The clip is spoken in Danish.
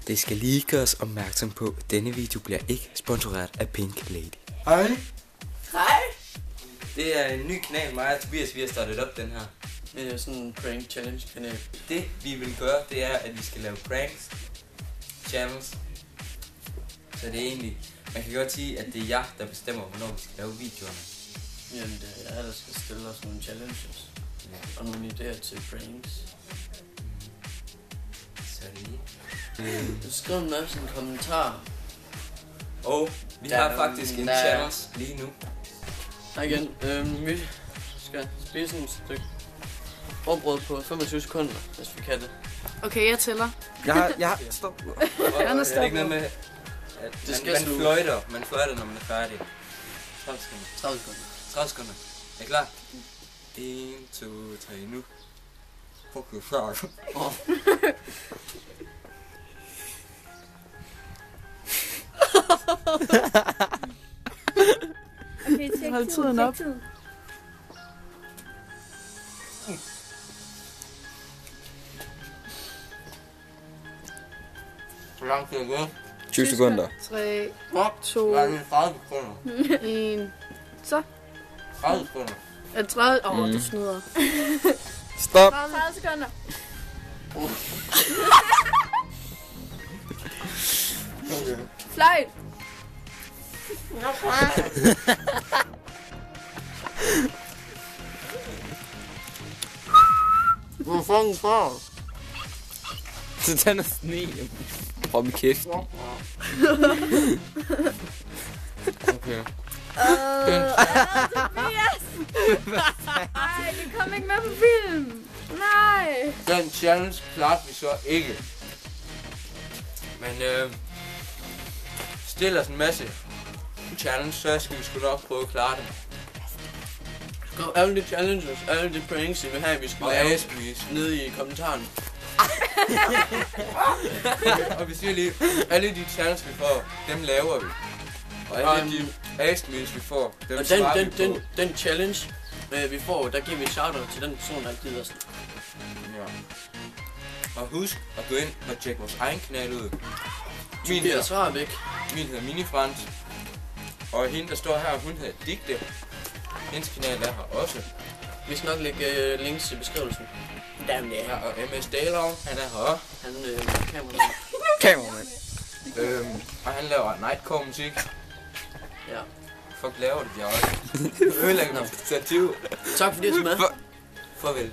Det skal lige gøres opmærksom på, at denne video bliver ikke sponsoreret af Pink Lady. Hej. Hej. Det er en ny kanal, mig og Tobias, vi har startet op den her. Det er sådan en prank challenge kanal. Det vi vil gøre, det er, at vi skal lave pranks, channels. Så det er egentlig, man kan godt sige, at det er jer, der bestemmer, hvornår vi skal lave videoerne. Jamen det er jeg, der skal stille os nogle challenges. Og nogle idéer til pranks. Så lige. Du skriver en masse kommentarer. Og vi har faktisk en challenge lige nu. Hej igen. Vi skal spise et stykke råbrød på 25 sekunder, hvis vi kan det. Okay, jeg tæller. Stop. Han er Det er ikke noget med, at Det skal man slutte. fløjter, når man er færdig. 30 sekunder. 30 sekunder. 30 sekunder. Er I klar? 1, 2, 3, nu. Fuck you, fuck. Okay, tjek Hold tiden op. Hvor lang tid er det? 20 sekunder. 3, Fuck. 2, Nej, det er 30 sekunder. 1. Så. 30 sekunder. Er det 30? Du snyder. Stop. 30 sekunder. Okay. Fløjt. Hvor fucking far? Så tag noget sne. Hold min kæft. Okay. Tobias! Nej, det kom ikke med på film. Nej. Den challenge klarte vi så ikke. Men stil os en masse challenge, så skal vi sgu nok prøve at klare det. Skriv alle de challenges, alle de pranks, I vil have, vi skal Og lave aspis. nede i kommentaren. Og vi siger lige, alle de challenges vi får, dem laver vi. Og alle de aspis vi får, dem Og svarer vi på. den challenge, vi får, der giver vi et shout-out til den person, der gider os. Ja. Og husk at gå ind og tjekke vores egen kanal ud. Min Tobias Svarbæk. hedder Minifrans. Og hende der står her, hun hedder Digte. Hendes kanal er her også. Vi skal nok lægge links i beskrivelsen. Damn Ja, yeah. og MS Dalov, han er her også. Han kameraet. Kameramand. Og han laver nightcore musik. Ja. Fuck laver det, de også. Ødelægger noget stativ. Tak fordi I er med. Farvel.